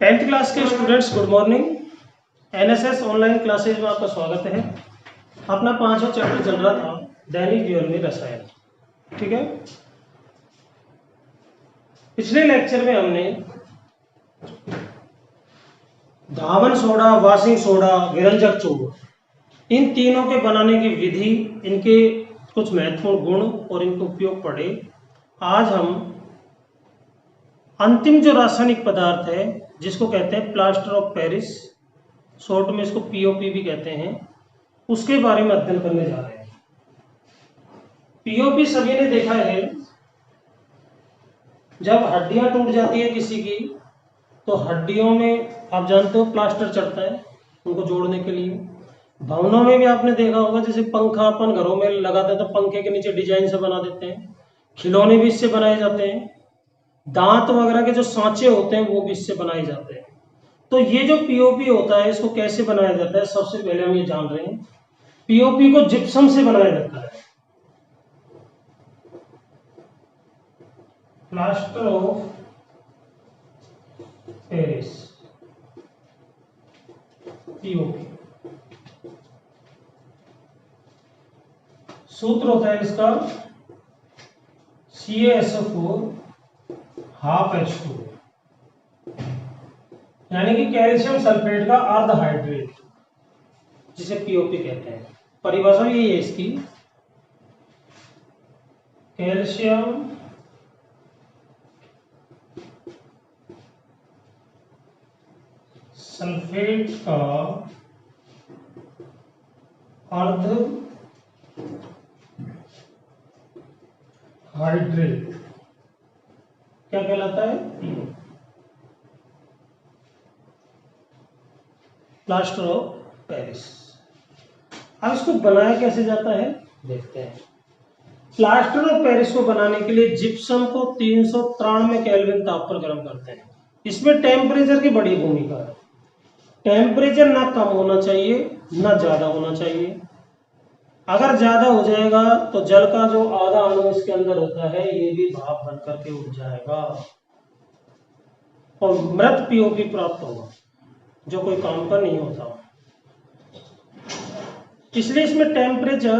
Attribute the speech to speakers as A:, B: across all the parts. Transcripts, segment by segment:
A: Tenth class के students good morning. NSS online classes में आपका स्वागत है। अपना 5वां चैप्टर चल रहा था दैनिक जीवन में रसायन। ठीक है, पिछले लेक्चर में हमने धावन सोडा, वाशिंग सोडा, विरंजक चूर्ण, इन तीनों के बनाने की विधि, इनके कुछ महत्वपूर्ण गुण और इनके उपयोग पढ़े। आज हम अंतिम जो रासायनिक पदार्थ है जिसको कहते हैं प्लास्टर ऑफ पेरिस, शॉर्ट में इसको पीओपी भी कहते हैं, उसके बारे में अध्ययन करने जा रहे हैं। पीओपी सभी ने देखा है, जब हड्डियां टूट जाती है किसी की तो हड्डियों में आप जानते हो प्लास्टर चढ़ता है उनको जोड़ने के लिए। भवनों में भी आपने देखा होगा, जैसे पंखा अपन घरों में लगाते हैं तो पंखे के नीचे डिजाइन से बना देते हैं, खिलौने भी इससे बनाए जाते हैं, दांत वगैरह के जो सांचे होते हैं वो भी इससे बनाए जाते हैं। तो ये जो पीओपी होता है इसको कैसे बनाया जाता है, सबसे पहले हम ये जान रहे हैं। पीओपी को जिप्सम से बनाया जाता है, प्लास्टर ऑफ पेरिस, पीओपी। सूत्र होता है इसका CaSO4 ½ H2, यानी कि कैल्शियम सल्फेट का अर्ध हाइड्रेट, जिसे पीओपी कहते हैं। परिभाषा यही है इसकी, कैल्शियम सल्फेट का अर्ध हाइड्रेट क्या कहलाता है, प्लास्टर ऑफ पेरिस। अब इसको बनाया कैसे जाता है देखते हैं। प्लास्टर ऑफ पेरिस को बनाने के लिए जिप्सम को 393 केल्विन ताप पर गर्म करते हैं। इसमें टेम्परेचर की बड़ी भूमिका है। टेम्परेचर ना कम होना चाहिए ना ज्यादा होना चाहिए। अगर ज्यादा हो जाएगा तो जल का जो आधा अणु इसके अंदर होता है ये भी भाप बन करके उड़ जाएगा और मृत पीओपी प्राप्त होगा, जो कोई काम का नहीं होता। इसलिए इसमें टेम्परेचर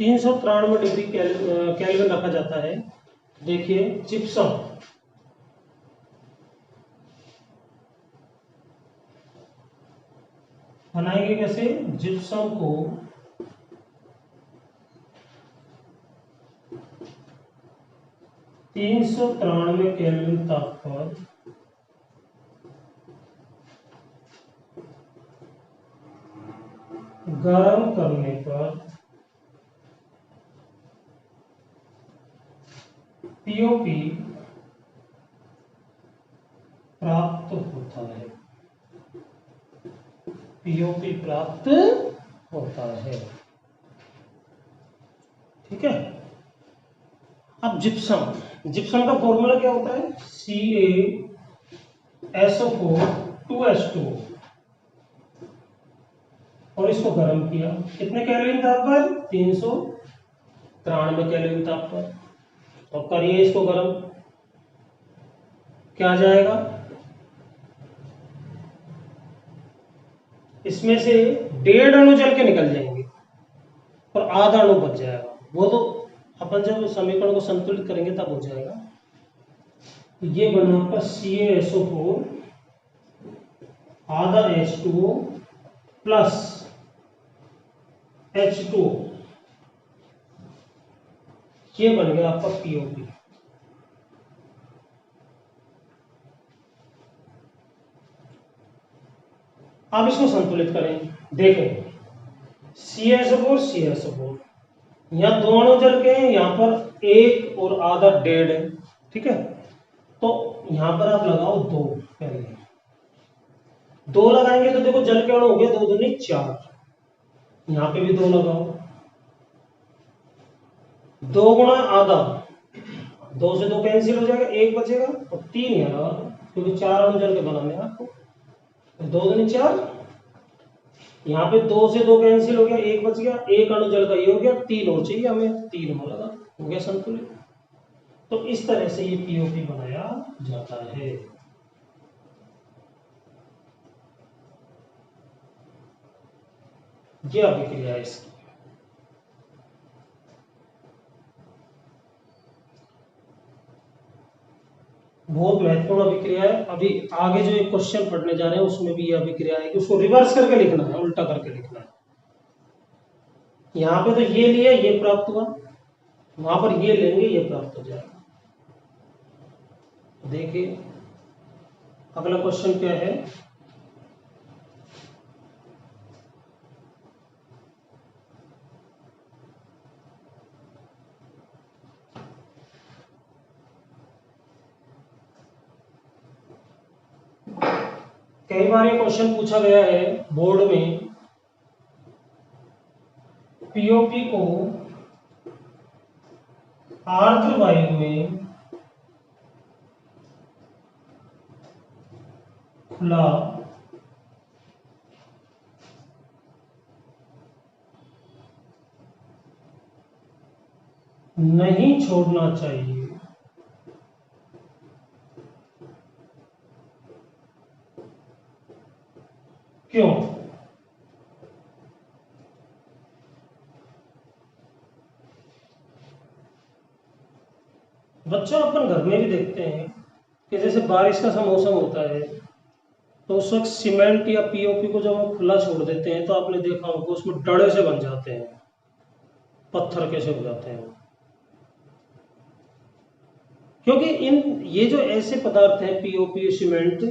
A: 393 डिग्री केल्विन रखा जाता है। देखिए जिप्सम, बनाएंगे कैसे, जिप्सम को 393 केल्विन ताप पर गर्म करने पर पीओपी प्राप्त होता है, पीओपी प्राप्त होता है। ठीक है, अब जिप्सम, जिप्सम का फॉर्मूला क्या होता है, CaSO4 2H2, और इसको गर्म किया कितने केल्विन ताप पर, 393 केल्विन ताप पर, और करिए इसको गर्म, क्या आ जाएगा, इसमें से 1.5 अणु जल के निकल जाएंगे और आधा अणु बच जाएगा। वो तो अपन जब समीकरण को संतुलित करेंगे तब हो जाएगा। ये बना आपका CaSO4 आधा H2O प्लस H2O, ये बन गया आपका पीओपी। अब इसको संतुलित करें, देखें CaSO4 CaSO4, यहाँ 2 अणु जल के हैं, यहाँ पर 1 और आधा 1.5 है। ठीक है, तो यहाँ पर आप लगाओ 2, पहले 2 लगाएंगे तो देखो जल के अणु हो गए 2 दूनी 4, यहाँ पे भी 2 लगाओ, 2 गुणा आधा, 2 से 2 कैंसिल हो जाएगा, 1 बचेगा और 3 यहाँ लगा दो, क्योंकि 4 अणु जल के बनाने हैं आपको, 2 दूनी 4, यहाँ पे 2 से 2 कैंसिल हो गया, 1 बच गया, 1 अणु जल का ये हो गया, 3 और चाहिए हमें, 3 हो लगा, हो गया संतुलित। तो इस तरह से ये पीओपी बनाया जाता है। ये अभिक्रिया है इसकी। बहुत महत्वपूर्ण अभिक्रिया है। अभी आगे जो एक क्वेश्चन पढ़ने जा रहे हैं उसमें भी ये अभिक्रिया है कि उसको रिवर्स करके लिखना है, उल्टा करके लिखना है। यहाँ पे तो ये लिया, ये प्राप्त हुआ, वहां पर ये लेंगे, ये प्राप्त हो जाएगा। देखिए अगला क्वेश्चन क्या है। कई बार ये क्वेश्चन पूछा गया है बोर्ड में, पीओपी को आर्द्र वायु में खुला नहीं छोड़ना चाहिए। क्यों? बच्चों अपन घर में भी देखते हैं कि जैसे बारिश का मौसम होता है तो उस वक्त सीमेंट या पीओपी को जब हम खुला छोड़ देते हैं तो आपने देखा होगा उसमें डड़े से बन जाते हैं, पत्थर कैसे हो जाते हैं। क्योंकि ये जो ऐसे पदार्थ हैं पीओपी सीमेंट,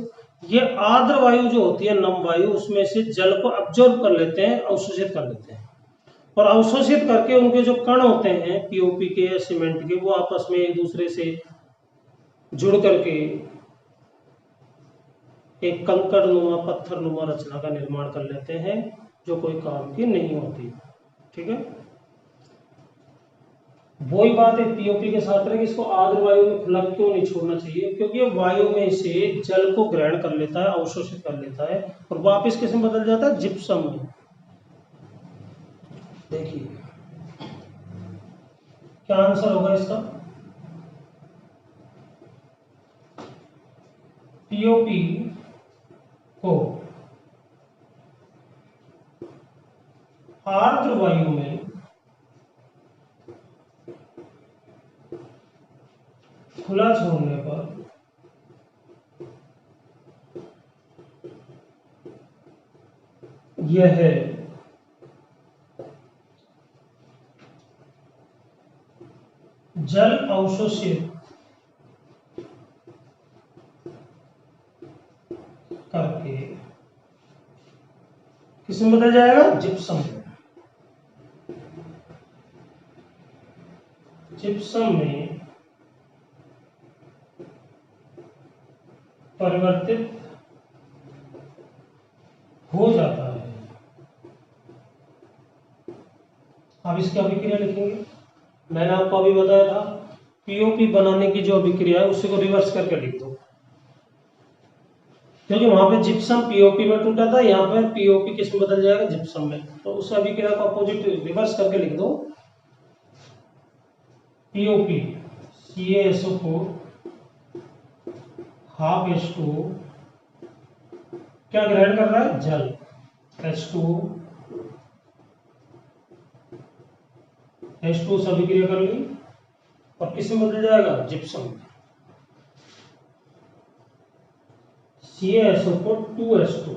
A: ये आर्द्र वायु जो होती है, नम वायु, उसमें से जल को अब्जॉर्ब कर लेते हैं, अवशोषित कर लेते हैं, और अवशोषित करके उनके जो कण होते हैं पीओपी के या सीमेंट के, वो आपस में एक दूसरे से जुड़ करके एक कंकड़ नुमा, पत्थर नुमा रचना का निर्माण कर लेते हैं जो कोई काम की नहीं होती। ठीक है, वही बात है पीओपी के साथ रहे कि इसको आर्द्र वायु में खुला क्यों नहीं छोड़ना चाहिए, क्योंकि ये वायु में से जल को ग्रहण कर लेता है, अवशोषित कर लेता है और वापस किस में बदल जाता है, जिप्सम में। देखिए क्या आंसर होगा इसका। पीओपी को आर्द्र वायु में खुला छोड़ने पर यह जल अवशोषित करके किसमें बदल जाएगा, जिप्सम में। जिप्सम में परिवर्तित हो जाता है। अब इसकी अभिक्रिया लिखेंगे। मैंने आपको अभी बताया था पीओपी बनाने की जो अभिक्रिया है उसी को रिवर्स करके लिख दो, क्योंकि वहां पे जिप्सम पीओपी में टूटा था, यहाँ पर पीओपी किस में बदल जाएगा, जिप्सम में। तो उस अभिक्रिया का अपोजिट रिवर्स करके लिख दो। पीओपी CaSO4 ½ H2 क्या ग्रहण कर रहा है, जल, H2 से अभिक्रिया कर ली और किस में बदल जाएगा, जिप्सम में। CaSO4 2H2,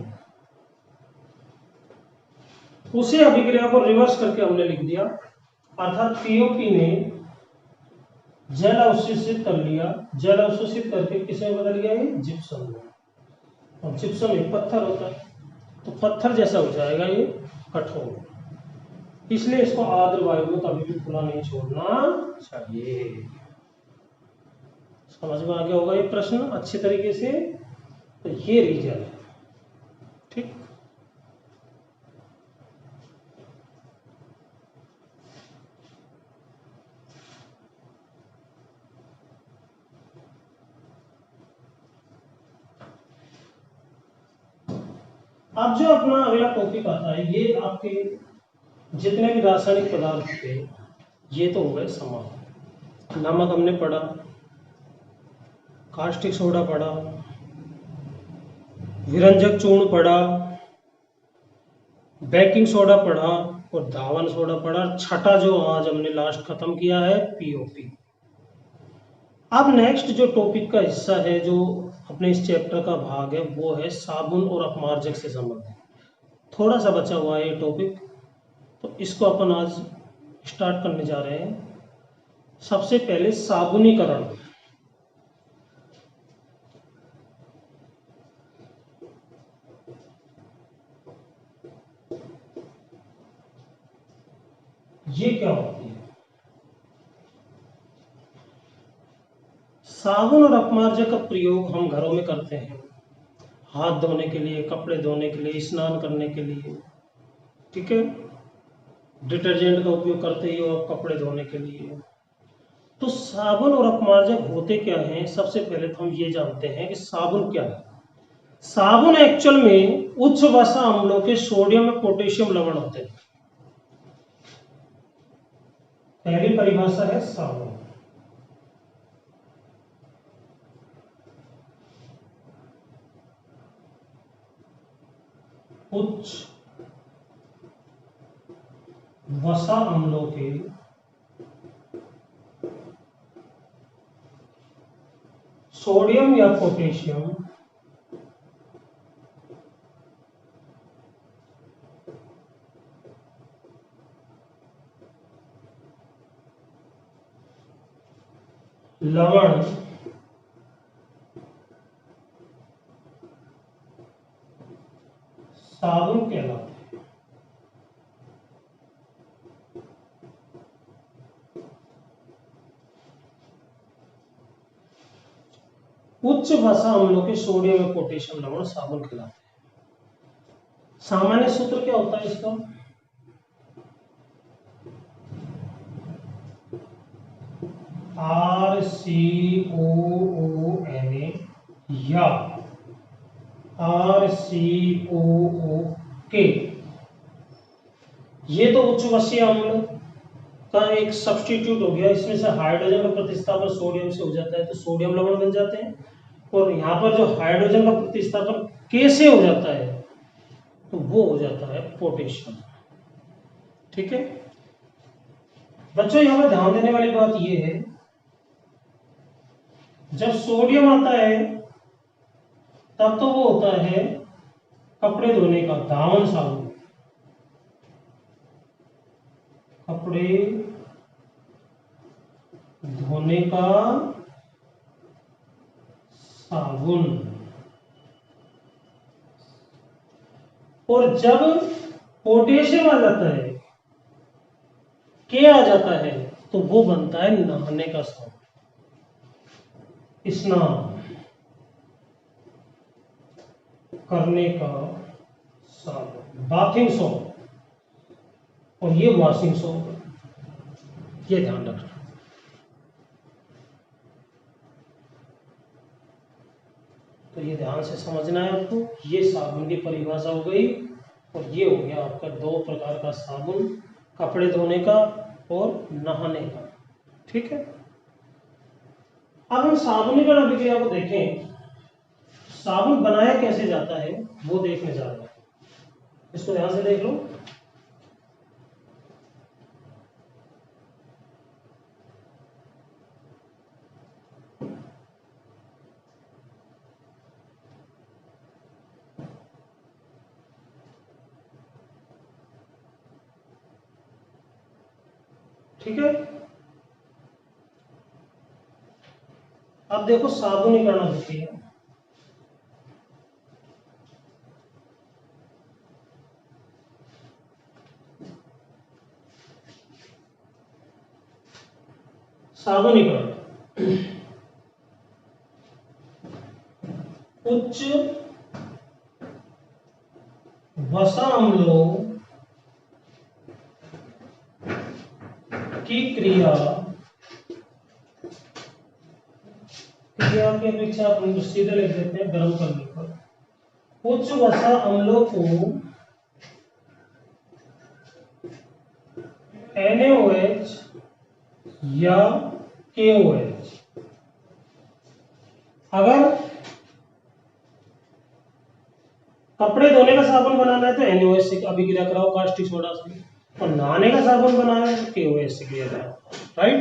A: उसी अभिक्रिया को रिवर्स करके हमने लिख दिया, अर्थात पीओपी ने जल अवशोषित कर लिया, जल अवशोषित करके किसमें बदल गया, ये जिप्सम में। और जिप्सम एक पत्थर होता है तो पत्थर जैसा हो जाएगा ये, कठोर। इसलिए इसको आर्द्र वायु में कभी भी खुला नहीं छोड़ना चाहिए। समझ में आ गया होगा ये प्रश्न अच्छी तरीके से। तो ये रीजन है, ठीक। अब जो अपना अगला टॉपिक आता है, ये आपके जितने भी रासायनिक पदार्थ थे ये तो हो गए समान। नमक हमने पढ़ा, कास्टिक सोडा पढ़ा, विरंजक चूर्ण पढ़ा, बेकिंग सोडा पढ़ा और धावन सोडा पढ़ा। छठा जो आज हमने लास्ट खत्म किया है, पीओपी। अब नेक्स्ट जो टॉपिक का हिस्सा है, जो अपने इस चैप्टर का भाग है, वो है साबुन और अपमार्जक से संबंधित। थोड़ा सा बचा हुआ है ये टॉपिक, तो इसको अपन आज स्टार्ट करने जा रहे हैं। सबसे पहले साबुनीकरण। ये क्या होती है? साबुन और अपमार्जक का प्रयोग हम घरों में करते हैं, हाथ धोने के लिए, कपड़े धोने के लिए, स्नान करने के लिए, ठीक है। डिटर्जेंट का उपयोग करते ही हो आप कपड़े धोने के लिए। तो साबुन और अपमार्जक होते क्या हैं? सबसे पहले तो हम ये जानते हैं कि साबुन क्या है। साबुन एक्चुअल में उच्च वसा अम्लों के सोडियम और पोटेशियम लवण होते हैं। पहली परिभाषा है साबुन। उच्च वसा अम्लों के सोडियम या पोटेशियम लवण साबुन कहलाते हैं। उच्च वसा अम्लों के सोडियम और पोटेशियम लवण साबुन कहलाते हैं। सामान्य सूत्र क्या होता है इसका? RCOONA या RCOOK। ये तो उच्च वसीय अम्ल का एक सब्स्टिट्यूट हो गया। इसमें से हाइड्रोजन का प्रतिस्थापन सोडियम से हो जाता है तो सोडियम लवण बन जाते हैं, और यहाँ पर जो हाइड्रोजन का प्रतिस्थापन के से हो जाता है तो वो हो जाता है पोटेशियम, ठीक है। बच्चों यहाँ पर ध्यान देने वाली बात ये है, जब सोडियम आता है तब तो वो होता है कपड़े धोने का धावन साबुन, कपड़े धोने का साबुन। और जब पोटेशियम आ जाता है, के आ जाता है, तो वो बनता है नहाने का साबुन, स्नान करने का साबुन, बाथिंग सोप, और ये वॉशिंग सोप। ये ध्यान रखना। तो ये ध्यान से समझना है आपको। ये साबुन की परिभाषा हो गई, और ये हो गया आपका दो प्रकार का साबुन, कपड़े धोने का और नहाने का, ठीक है। अब हम साबुनीकरण अभिक्रिया को देखें। साबुन बनाया कैसे जाता है वो देखने जा रहे हैं। इसको ध्यान से देख लो। ठीक है, अब देखो साबुनीकरण अभिक्रिया। साबुनीकरण उच्च वसा अम्लों की क्रिया की अपेक्षा आप सीधे लिख देते हैं गर्म करने पर। उच्च वसा अम्लों को NaOH या KOH, अगर कपड़े धोने का साबुन बनाना है तो NaOH से अभिक्रिया कराओ कास्टिक सोडा से, और नहाने का साबुन बनाए KOH से क्रिया कराओ, राइट।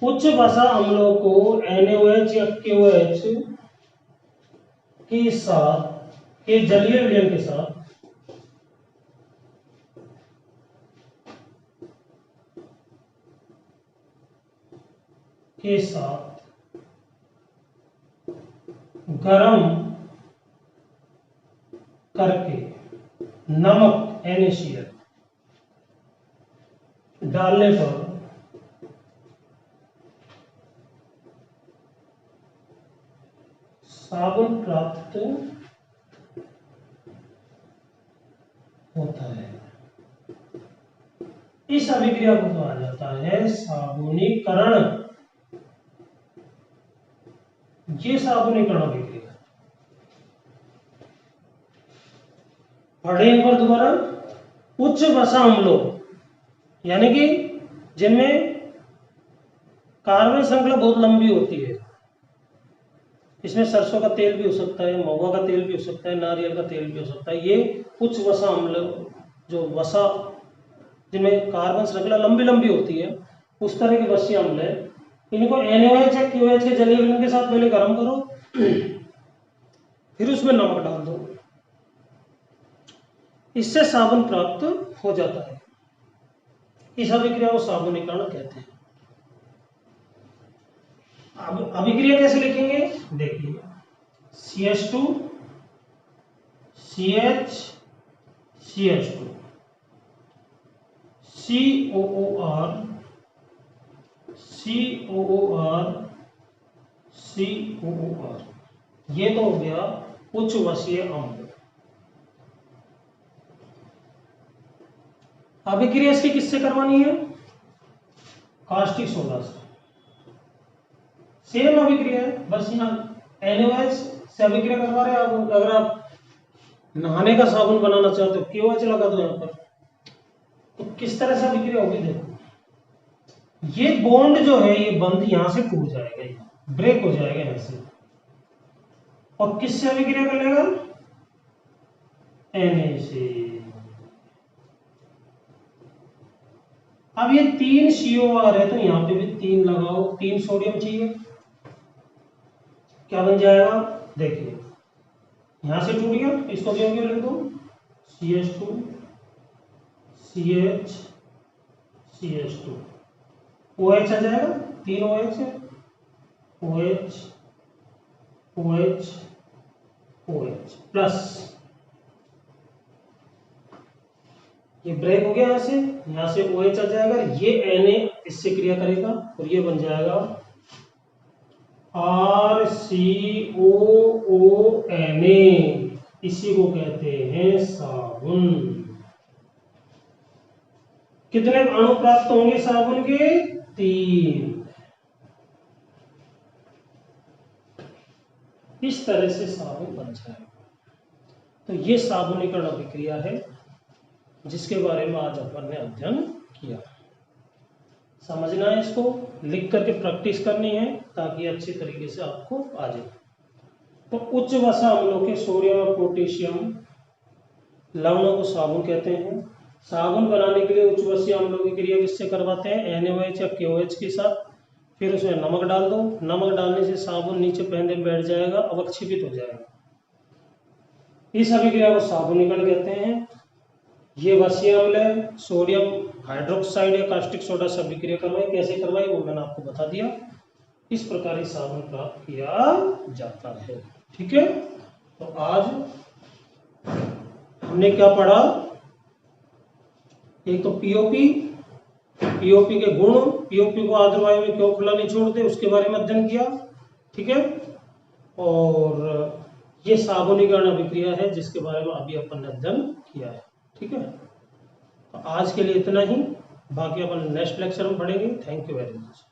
A: उच्च वसा अम्लों को NaOH या KOH के साथ, के जलीय विलयन के साथ गरम करके नमक NaCl डालने पर साबुन प्राप्त होता है। इस अभिक्रिया को कहा जाता है साबुनीकरण। ये साबुनीकरण अभिक्रिया पढ़े एक बार दोबारा। उच्च वसा अम्लों यानी कि जिनमें कार्बन श्रृंखला बहुत लंबी होती है, इसमें सरसों का तेल भी हो सकता है, महुआ का तेल भी हो सकता है, नारियल का तेल भी हो सकता है। ये उच्च वसा अम्ल, जो वसा जिनमें कार्बन श्रृंखला लंबी लंबी होती है, उस तरह के वसीय अम्ल है। इनको NaOH या KOH के जलीय विलयन के साथ पहले गर्म करो, फिर उसमें नमक डाल दो, इससे साबुन प्राप्त हो जाता है। इस अभिक्रिया को साबुनीकरण कहते हैं। अब अभिक्रिया कैसे लिखेंगे देखिए, CH2 CH CH2 COOR COOR COOR, ये तो हो गया उच्च वसीय अम्ल। अभिक्रिया इसकी किससे करवानी है? कास्टिक सोडा से। सेम अभिक्रिया है, बस यहाँ NaOH से अभिक्रिया करवा रहे हैं आप। अगर आप नहाने का साबुन बनाना चाहते हो KOH लगा दो यहाँ पर, तो किस तरह से अभिक्रिया होगी देखो। ये बॉन्ड जो है ये बंद यहां से टूट जाएगा, ब्रेक हो जाएगा यहां से, और किससे अभिक्रिया कर लेगा? Na से। अब ये 3 COR है, तो यहां पे भी 3 लगाओ, 3 सोडियम चाहिए, क्या बन जाएगा देखिए, यहां से टूट गया, इसको भी लिख दो CH2 CH CH2 OH आ जाएगा, 3 OH है, OH OH OH प्लस, ये ब्रेक हो गया यहाँ से OH आ जाएगा, ये Na इससे क्रिया करेगा और ये बन जाएगा RCOONA, इसी को कहते हैं साबुन। कितने अणु प्राप्त होंगे साबुन के? 3। इस तरह से साबुन बन जाएगा। तो ये साबुनीकरण अभिक्रिया है जिसके बारे में आज अपन ने अध्ययन किया। समझना है, इसको लिख करके प्रैक्टिस करनी है ताकि अच्छी तरीके से आपको आ जाए। तो उच्च वसा अम्लों के सोडियम और पोटेशियम लवणों को साबुन कहते हैं। साबुन बनाने के लिए उच्च वसीय अम्लों की क्रिया किससे करवाते हैं? NaOH या KOH के साथ। फिर उसमें नमक डाल दो, नमक डालने से साबुन नीचे पहले बैठ जाएगा, अवक्षेपित हो जाएगा। इस अभिक्रिया को साबुनीकरण कहते हैं। ये वसीय अम्ल है, सोडियम हाइड्रोक्साइड या कास्टिक सोडा से अभिक्रिया करवाए। कैसे करवाए वो मैंने आपको बता दिया। इस प्रकार ही साबुन प्राप्त किया जाता है। ठीक है, तो आज हमने क्या पढ़ा? एक तो पीओपी के गुण, पीओपी को आर्द्र वायु में क्यों खुला नहीं छोड़ते उसके बारे में अध्ययन किया। ठीक है, और ये साबुनीकरण अभिक्रिया है जिसके बारे में अभी अपन ने अध्ययन किया है। ठीक है, तो आज के लिए इतना ही, बाकी अपन नेक्स्ट लेक्चर में पढ़ेंगे। Thank you very much.